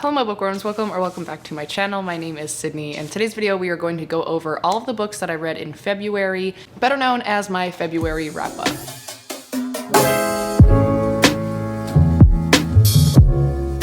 Hello my bookworms, welcome back to my channel. My name is Sydney, and in today's video we are going to go over all of the books that I read in February, better known as my February wrap-up.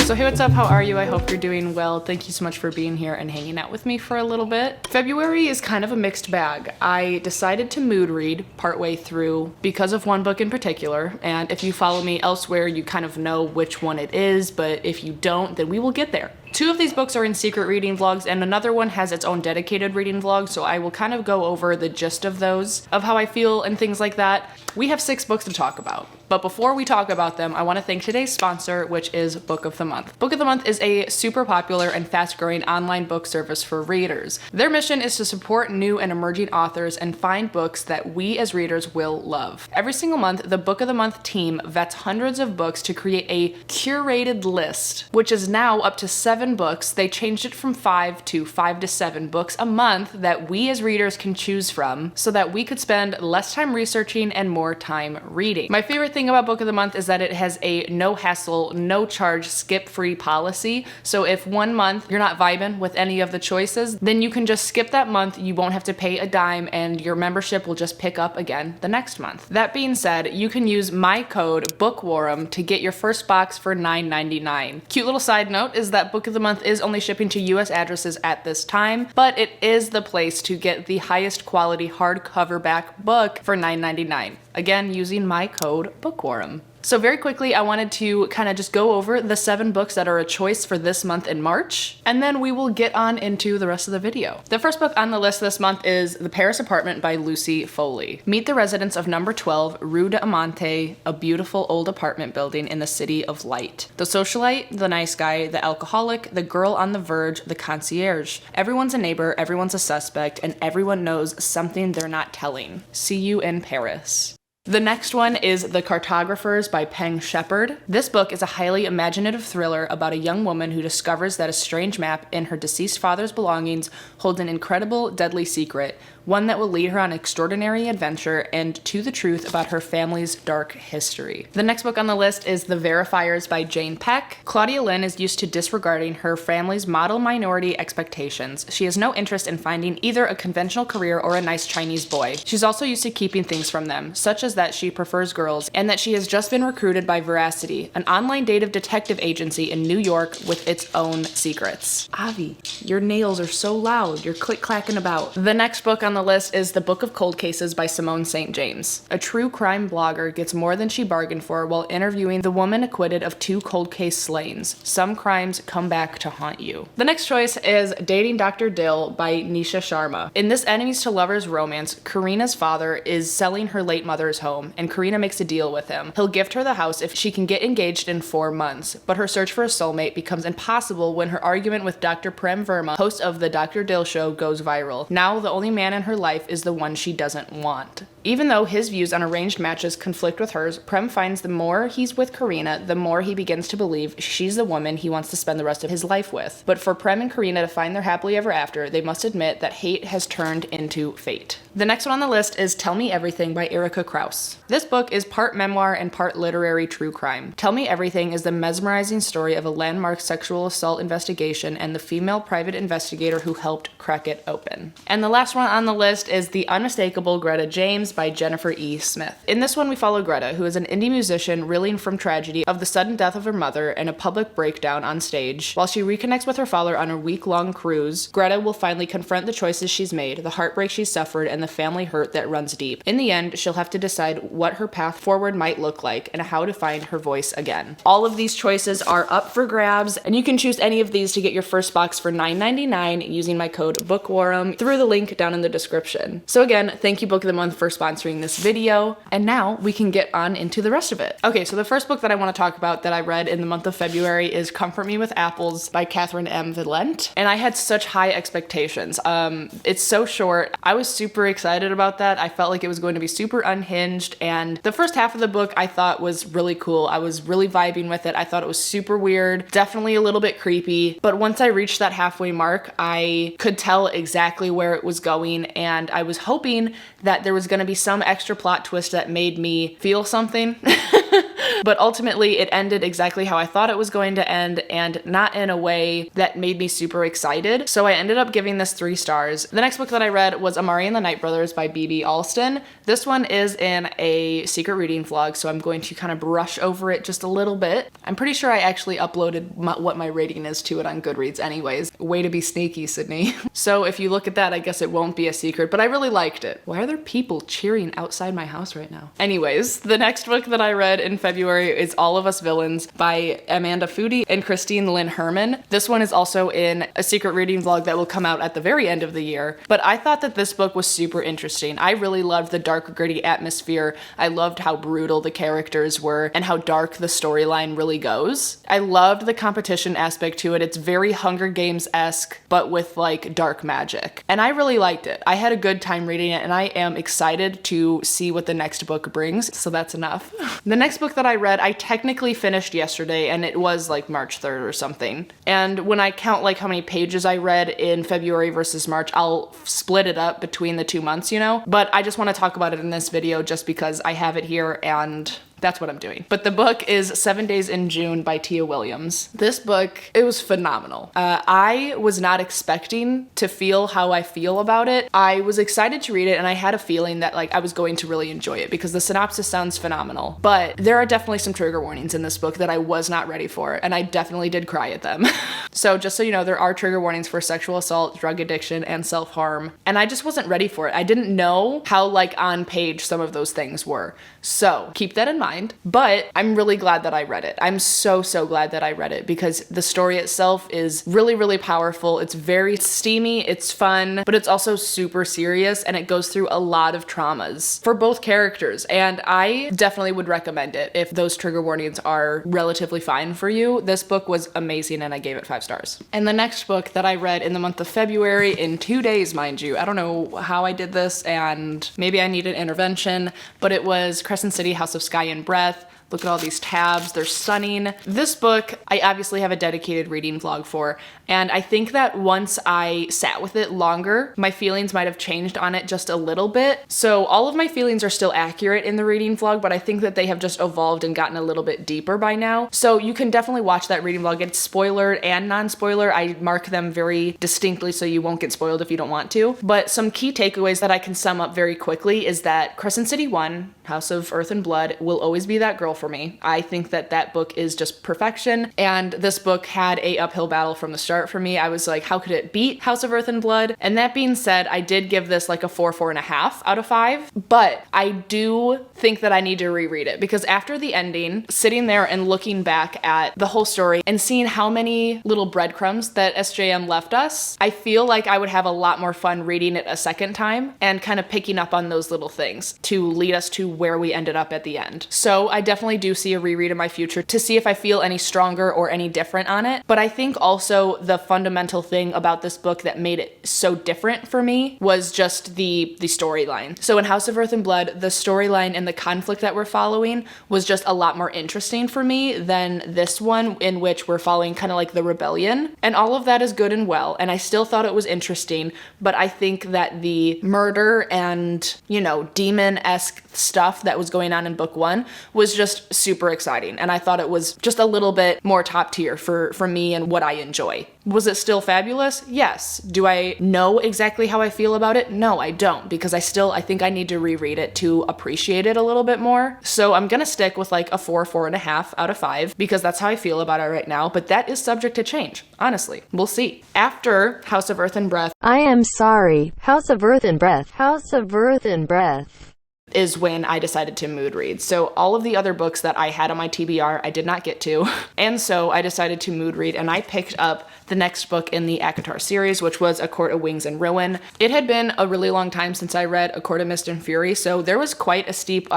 So hey, what's up? How are you? I hope you're doing well. Thank you so much for being here and hanging out with me for a little bit. February is kind of a mixed bag. I decided to mood read partway through because of one book in particular, and if you follow me elsewhere, you kind of know which one it is, but if you don't, then we will get there. Two of these books are in secret reading vlogs, and another one has its own dedicated reading vlog, so I will kind of go over the gist of those, of how I feel and things like that. We have 6 books to talk about, but before we talk about them, I want to thank today's sponsor, which is Book of the Month. Book of the Month is a super popular and fast-growing online book service for readers. Their mission is to support new and emerging authors and find books that we as readers will love. Every single month, the Book of the Month team vets hundreds of books to create a curated list, which is now up to 7 books. They changed it from 5 to 7 books a month that we as readers can choose from so that we could spend less time researching and more time reading. My favorite thing about Book of the Month is that it has a no hassle, no charge, skip free policy. So if one month you're not vibing with any of the choices, then you can just skip that month. You won't have to pay a dime and your membership will just pick up again the next month. That being said, you can use my code BOOKWORM to get your first box for $9.99. Cute little side note is that Book of the Month is only shipping to US addresses at this time, but it is the place to get the highest quality hardcover back book for $9.99. Again, using my code BOOKWORM. So very quickly, I wanted to kind of just go over the 7 books that are a choice for this month in March, and then we will get on into the rest of the video. The first book on the list this month is The Paris Apartment by Lucy Foley. Meet the residents of number 12, Rue de Amante, a beautiful old apartment building in the city of light. The socialite, the nice guy, the alcoholic, the girl on the verge, the concierge. Everyone's a neighbor, everyone's a suspect, and everyone knows something they're not telling. See you in Paris. The next one is The Cartographers by Peng Shepherd. This book is a highly imaginative thriller about a young woman who discovers that a strange map in her deceased father's belongings holds an incredible, deadly secret, one that will lead her on an extraordinary adventure and to the truth about her family's dark history. The next book on the list is The Verifiers by Jane Peck. Claudia Lynn is used to disregarding her family's model minority expectations. She has no interest in finding either a conventional career or a nice Chinese boy. She's also used to keeping things from them, such as that she prefers girls and that she has just been recruited by Veracity, an online dative detective agency in New York with its own secrets. Avi, your nails are so loud, you're click-clacking about. The next book on the list is The Book of Cold Cases by Simone St. James. A true crime blogger gets more than she bargained for while interviewing the woman acquitted of 2 cold case slayings. Some crimes come back to haunt you. The next choice is Dating Dr. Dill by Nisha Sharma. In this enemies to lovers romance, Karina's father is selling her late mother's home, and Karina makes a deal with him. He'll gift her the house if she can get engaged in 4 months, but her search for a soulmate becomes impossible when her argument with Dr. Prem Verma, host of the Dr. Dill show, goes viral. Now the only man in her life is the one she doesn't want. Even though his views on arranged matches conflict with hers, Prem finds the more he's with Karina, the more he begins to believe she's the woman he wants to spend the rest of his life with. But for Prem and Karina to find their happily ever after, they must admit that hate has turned into fate. The next one on the list is Tell Me Everything by Erica Krauss. This book is part memoir and part literary true crime. Tell Me Everything is the mesmerizing story of a landmark sexual assault investigation and the female private investigator who helped crack it open. And the last one on the list is The Unmistakable Greta James by Jennifer E. Smith. In this one, we follow Greta, who is an indie musician reeling from tragedy of the sudden death of her mother and a public breakdown on stage. While she reconnects with her father on a week-long cruise, Greta will finally confront the choices she's made, the heartbreak she's suffered, and the family hurt that runs deep. In the end, she'll have to decide what her path forward might look like and how to find her voice again. All of these choices are up for grabs, and you can choose any of these to get your first box for $9.99 using my code BOOKWORM through the link down in the description. So again, thank you Book of the Month for sponsoring this video, and now we can get on into the rest of it. Okay, so the first book that I want to talk about that I read in the month of February is Comfort Me with Apples by Catherine M. Villent, and I had such high expectations. It's so short. I was super excited about that. I felt like it was going to be super unhinged, and the first half of the book I thought was really cool. I was really vibing with it. I thought it was super weird, definitely a little bit creepy, but once I reached that halfway mark, I could tell exactly where it was going, and I was hoping that there was going to be some extra plot twist that made me feel something. But ultimately it ended exactly how I thought it was going to end, and not in a way that made me super excited. So I ended up giving this 3 stars. The next book that I read was Amari and the Night Brothers by B.B. Alston. This one is in a secret reading vlog, so I'm going to kind of brush over it just a little bit. I'm pretty sure I actually uploaded what my rating is to it on Goodreads anyways. Way to be sneaky, Sydney. So if you look at that, I guess it won't be a secret, but I really liked it. Why are there people cheering outside my house right now? Anyways, the next book that I read in February is All of Us Villains by Amanda Foody and Christine Lynn Herman. This one is also in a secret reading vlog that will come out at the very end of the year, but I thought that this book was super interesting. I really loved the dark, gritty atmosphere. I loved how brutal the characters were and how dark the storyline really goes. I loved the competition aspect to it. It's very Hunger Games-esque, but with like dark magic. And I really liked it. I had a good time reading it, and I am excited to see what the next book brings. So that's enough. The next book that I read, I technically finished yesterday, and it was like March 3rd or something. And when I count like how many pages I read in February versus March, I'll split it up between the 2 months, you know? But I just want to talk about it in this video just because I have it here and that's what I'm doing. But the book is 7 Days in June by Tia Williams. This book, it was phenomenal. I was not expecting to feel how I feel about it. I was excited to read it, and I had a feeling that like I was going to really enjoy it because the synopsis sounds phenomenal. But there are definitely some trigger warnings in this book that I was not ready for, and I definitely did cry at them. So just so you know, there are trigger warnings for sexual assault, drug addiction, and self-harm. And I just wasn't ready for it. I didn't know how like on page some of those things were. So keep that in mind. But I'm really glad that I read it. I'm so glad that I read it because the story itself is really powerful. It's very steamy, it's fun, but it's also super serious, and it goes through a lot of traumas for both characters. And I definitely would recommend it if those trigger warnings are relatively fine for you. This book was amazing, and I gave it 5 stars. And the next book that I read in the month of February, in 2 days, mind you, I don't know how I did this, and maybe I needed intervention, but it was Crescent City, House of Sky and Breath. Look at all these tabs, they're stunning. This book, I obviously have a dedicated reading vlog for, and I think that once I sat with it longer, my feelings might have changed on it just a little bit. So all of my feelings are still accurate in the reading vlog, but I think that they have just evolved and gotten a little bit deeper by now. So you can definitely watch that reading vlog. It's spoiler and non-spoiler. I mark them very distinctly so you won't get spoiled if you don't want to. But some key takeaways that I can sum up very quickly is that Crescent City 1, House of Earth and Blood, will always be that girl for me. I think that that book is just perfection, and this book had a uphill battle from the start for me. I was like, how could it beat House of Earth and Blood? And that being said, I did give this like a 4.5 out of 5, but I do think that I need to reread it because after the ending, sitting there and looking back at the whole story and seeing how many little breadcrumbs that SJM left us, I feel like I would have a lot more fun reading it a second time and kind of picking up on those little things to lead us to where we ended up at the end. So I definitely do see a reread in my future to see if I feel any stronger or any different on it. But I think also the fundamental thing about this book that made it so different for me was just the storyline. So in House of Earth and Blood, the storyline and the conflict that we're following was just a lot more interesting for me than this one, in which we're following kind of like the rebellion. And all of that is good and well, and I still thought it was interesting, but I think that the murder and, you know, demon-esque stuff that was going on in book 1 was just super exciting, and I thought it was just a little bit more top tier for me and what I enjoy. Was it still fabulous? Yes. Do I know exactly how I feel about it? No, I don't, because I think I need to reread it to appreciate it a little bit more. So I'm gonna stick with like a 4.5 out of 5 because that's how I feel about it right now, but that is subject to change. Honestly, we'll see. After House of Earth and Breath, I am sorry, House of Earth and Breath, House of Earth and Breath is when I decided to mood read. So all of the other books that I had on my TBR, I did not get to. And so I decided to mood read, and I picked up the next book in the ACOTAR series, which was A Court of Wings and Ruin. It had been a really long time since I read A Court of Mist and Fury, so there was quite a steep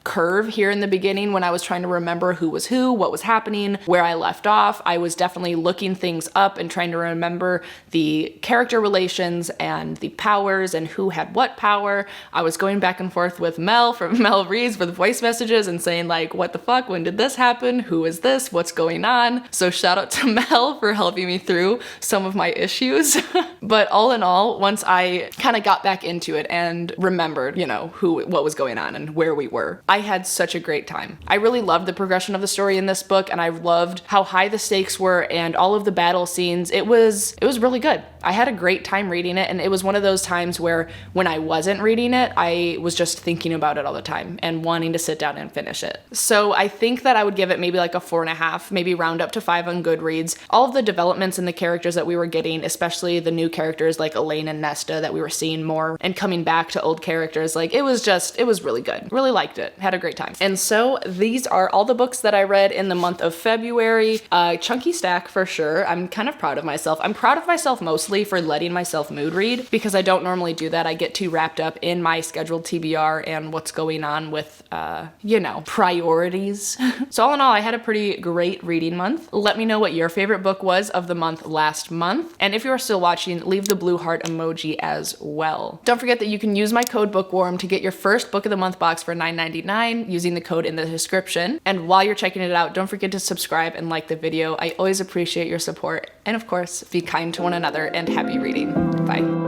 curve here in the beginning when I was trying to remember who was who, what was happening, where I left off. I was definitely looking things up and trying to remember the character relations and the powers and who had what power. I was going back and forth with with Mel from Mel Reads with voice messages and saying like, what the fuck, when did this happen? Who is this? What's going on? So shout out to Mel for helping me through some of my issues. But all in all, once I kind of got back into it and remembered, you know, what was going on and where we were, I had such a great time. I really loved the progression of the story in this book, and I loved how high the stakes were and all of the battle scenes. It was really good. I had a great time reading it, and it was one of those times where when I wasn't reading it, I was just thinking about it all the time and wanting to sit down and finish it. So I think that I would give it maybe like a 4.5, maybe round up to 5 on Goodreads. All of the developments in the characters that we were getting, especially the new characters like Elaine and Nesta that we were seeing more, and coming back to old characters, like it was really good. Really liked it. Had a great time. And so these are all the books that I read in the month of February. Chunky stack for sure. I'm kind of proud of myself. I'm proud of myself mostly for letting myself mood read, because I don't normally do that. I get too wrapped up in my scheduled TBR and what's going on with, you know, priorities. So all in all, I had a pretty great reading month. Let me know what your favorite book was of the month last month. And if you are still watching, leave the blue heart emoji as well. Don't forget that you can use my code BOOKWORM to get your first book of the month box for $9.99 using the code in the description. And while you're checking it out, don't forget to subscribe and like the video. I always appreciate your support. And of course, be kind to one another and happy reading. Bye.